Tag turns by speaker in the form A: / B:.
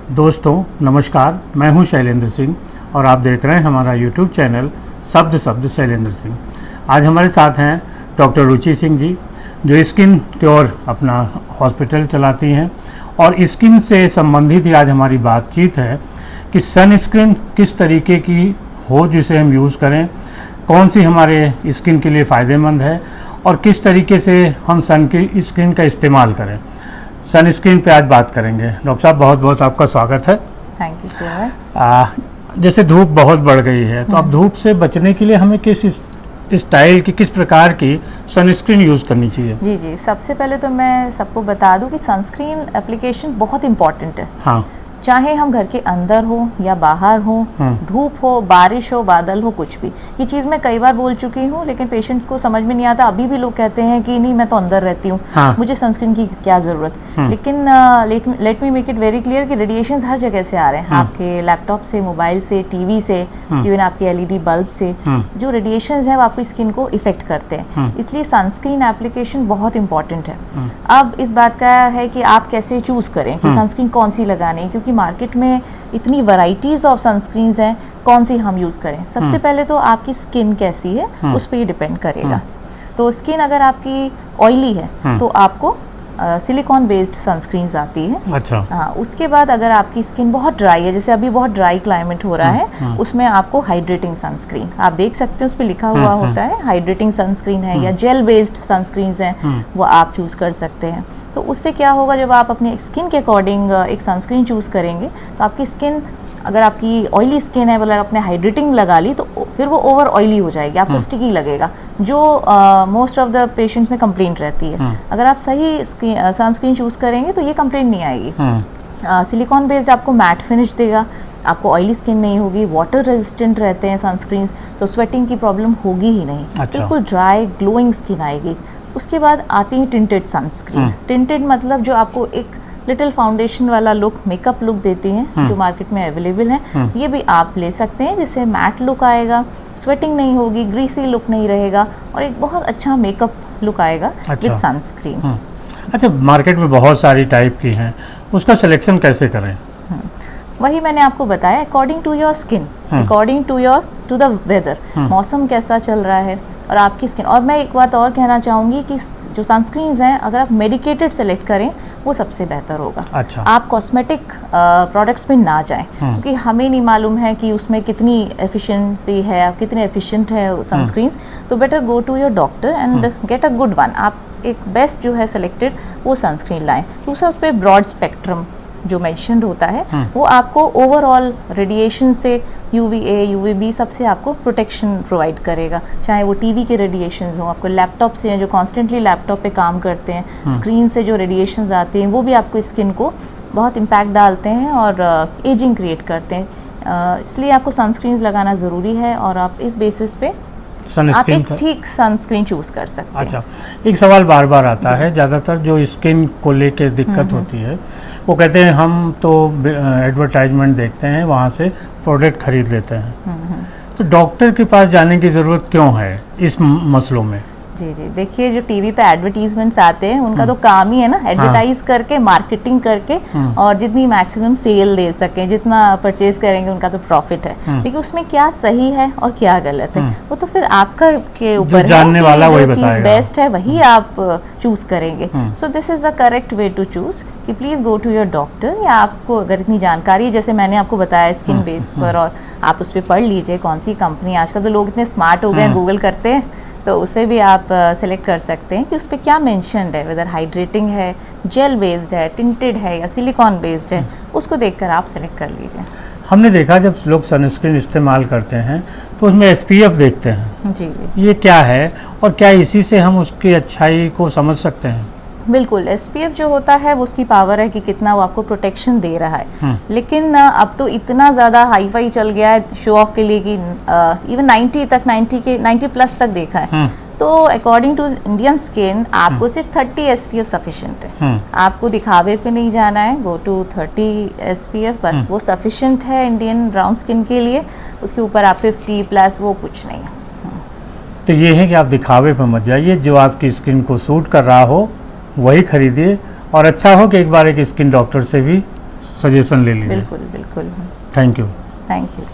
A: दोस्तों नमस्कार, मैं हूं शैलेंद्र सिंह और आप देख रहे हैं हमारा YouTube चैनल शब्द शैलेंद्र सिंह। आज हमारे साथ हैं डॉक्टर रुचि सिंह जी, जो स्किन क्योर अपना हॉस्पिटल चलाती हैं और स्किन से संबंधित ही आज हमारी बातचीत है कि सनस्क्रीन किस तरीके की हो जिसे हम यूज़ करें, कौन सी हमारे स्किन के लिए फ़ायदेमंद है और किस तरीके से हम सन की स्क्रीन का इस्तेमाल करें। सनस्क्रीन पे आज बात करेंगे। डॉक्टर साहब बहुत बहुत आपका स्वागत है।
B: Thank you so much.
A: जैसे धूप बहुत बढ़ गई है तो अब धूप से बचने के लिए हमें किस स्टाइल की, किस प्रकार की सनस्क्रीन यूज़ करनी चाहिए?
B: जी, सबसे पहले तो मैं सबको बता दूं कि सनस्क्रीन एप्लीकेशन बहुत इंपॉर्टेंट है।
A: हाँ,
B: चाहे हम घर के अंदर हो या बाहर हो, धूप हो, बारिश हो, बादल हो, कुछ भी। ये चीज़ मैं कई बार बोल चुकी हूँ, लेकिन पेशेंट्स को समझ में नहीं आता। अभी भी लोग कहते हैं कि नहीं, मैं तो अंदर रहती हूँ,
A: हाँ,
B: मुझे सनस्क्रीन की क्या ज़रूरत। लेकिन let me make it very clear कि रेडिएशंस हर जगह से आ रहे हैं, आपके लैपटॉप से, मोबाइल से, टीवी से, इवन आपके एलईडी बल्ब से। जो रेडिएशंस हैं वो आपकी स्किन को इफेक्ट करते हैं, इसलिए सनस्क्रीन एप्लीकेशन बहुत इंपॉर्टेंट है। अब इस बात का है कि आप कैसे चूज़ करें कि सनस्क्रीन कौन सी लगानी है, क्योंकि मार्केट में इतनी वैरायटीज ऑफ सनस्क्रीन्स हैं, कौन सी हम यूज़ करें। सबसे पहले तो आपकी स्किन कैसी है उस पर ही डिपेंड करेगा। तो स्किन अगर आपकी ऑयली है तो आपको सिलिकॉन बेस्ड सनस्क्रीन्स आती है।
A: अच्छा।
B: हाँ, उसके बाद अगर आपकी स्किन बहुत ड्राई है, जैसे अभी बहुत ड्राई क्लाइमेट हो रहा है, उसमें आपको हाइड्रेटिंग सनस्क्रीन, आप देख सकते हैं उस पर लिखा हुआ होता है हाइड्रेटिंग सनस्क्रीन है, या जेल बेस्ड सनस्क्रीन्स हैं, वो आप चूज़ कर सकते हैं। तो उससे क्या होगा, जब आप अपने स्किन के अकॉर्डिंग एक सनस्क्रीन चूज़ करेंगे तो आपकी स्किन, अगर आपकी ऑयली स्किन है, मतलब आपने हाइड्रेटिंग लगा ली तो फिर वो ओवर ऑयली हो जाएगी, आपको स्टिकी लगेगा, जो मोस्ट ऑफ द पेशेंट्स में कंप्लेंट रहती है। अगर आप सही सनस्क्रीन चूज़ करेंगे तो ये कंप्लेंट नहीं आएगी। सिलिकॉन बेस्ड आपको मैट फिनिश देगा, आपको ऑयली स्किन नहीं होगी, वाटर रेजिस्टेंट रहते हैं सनस्क्रीन्स, तो स्वेटिंग की प्रॉब्लम होगी ही नहीं।
A: अच्छा।
B: बिल्कुल ड्राई ग्लोइंग स्किन आएगी। उसके बाद आती हैं टिंटेड सनस्क्रीन। टिंटेड मतलब जो आपको एक लिटिल फाउंडेशन वाला लुक, मेकअप लुक देती हैं, जो मार्केट में अवेलेबल है। ये भी आप ले सकते हैं, जिससे मैट लुक आएगा, स्वेटिंग नहीं होगी, ग्रीसी लुक नहीं रहेगा और एक बहुत अच्छा मेकअप लुक आएगा विद सनस्क्रीन।
A: अच्छा, मार्केट में बहुत सारी टाइप की हैं, उसका सिलेक्शन कैसे करें?
B: वही मैंने आपको बताया, according to your skin, according to the weather, मौसम कैसा चल रहा है और आपकी स्किन। और मैं एक बात और कहना चाहूँगी कि जो सनस्क्रीन्स हैं, अगर आप मेडिकेटेड सेलेक्ट करें वो सबसे बेहतर होगा।
A: अच्छा।
B: आप कॉस्मेटिक प्रोडक्ट्स पे ना जाएं, क्योंकि हमें नहीं मालूम है कि उसमें कितनी एफिशिएंसी है, कितने एफिशिएंट है सनस्क्रीन्स। तो better go to your doctor and get a good one. आप एक बेस्ट जो है सेलेक्टेड वो सनस्क्रीन लाएँ। दूसरा, उस पर ब्रॉड स्पेक्ट्रम जो मेंशन्ड होता है, वो आपको ओवरऑल रेडिएशन से, UVA, UVB सबसे आपको प्रोटेक्शन प्रोवाइड करेगा। चाहे वो टीवी के रेडिएशंस हों, आपको लैपटॉप से, जो कॉन्स्टेंटली लैपटॉप पे काम करते हैं, स्क्रीन से जो रेडिएशंस आते हैं, वो भी आपको स्किन को बहुत इम्पैक्ट डालते हैं और एजिंग क्रिएट करते हैं। इसलिए आपको सनस्क्रीन्स लगाना ज़रूरी है और आप इस बेसिस पे आप एक ठीक सनस्क्रीन चूज़ कर सकते हैं।
A: अच्छा, एक सवाल बार बार आता है, ज़्यादातर जो स्किन को लेके दिक्कत होती है, वो कहते हैं हम तो एडवर्टाइजमेंट देखते हैं, वहाँ से प्रोडक्ट खरीद लेते हैं, तो डॉक्टर के पास जाने की ज़रूरत क्यों है इस मसलों में?
B: जी, देखिए, जो टीवी पे एडवर्टीजमेंट्स आते हैं उनका तो काम ही है ना, एडवर्टाइज करके, मार्केटिंग करके, और जितनी मैक्सिमम सेल दे सकें, जितना परचेज करेंगे उनका तो प्रॉफिट है। लेकिन उसमें क्या सही है और क्या गलत है, वो तो फिर आपका के ऊपर है,
A: जानने वाला वही
B: जो चीज़
A: बताएगा।
B: बेस्ट है वही आप चूज करेंगे। So this is the correct way to choose कि please go to your doctor, या आपको अगर इतनी जानकारी है, जैसे मैंने आपको बताया स्किन बेस पर, और आप उस पर पढ़ लीजिए कौन सी कंपनी, आजकल तो लोग इतने स्मार्ट हो गए हैं, गूगल करते हैं, तो उसे भी आप सेलेक्ट कर सकते हैं कि उस पर क्या मेंशन्ड है, वेदर हाइड्रेटिंग है, जेल बेस्ड है, टिंटेड है या सिलिकॉन बेस्ड है, उसको देखकर आप सेलेक्ट कर लीजिए।
A: हमने देखा जब लोग सनस्क्रीन इस्तेमाल करते हैं तो उसमें SPF देखते हैं।
B: जी,
A: ये क्या है और क्या इसी से हम उसकी अच्छाई को समझ सकते हैं?
B: बिल्कुल। SPF जो होता है वो उसकी पावर है कि कितना वो आपको प्रोटेक्शन दे रहा है। लेकिन अब तो इतना ज़्यादा हाई फाई चल गया है शो ऑफ के लिए कि इवन 90 प्लस तक देखा है। तो अकॉर्डिंग टू इंडियन स्किन आपको सिर्फ 30 SPF सफिशिएंट है। आपको दिखावे पे नहीं जाना है, गो टू 30 SPF बस, वो सफिशिएंट है इंडियन ब्राउन स्किन के लिए। उसके ऊपर आप 50 प्लस वो कुछ नहीं है।
A: तो ये है कि आप दिखावे पे मत जाइए, जो आपकी स्किन को सूट कर रहा हो वही खरीदिए, और अच्छा हो कि एक बार एक स्किन डॉक्टर से भी सजेशन ले लीजिए।
B: बिल्कुल बिल्कुल।
A: Thank you.
B: Thank you.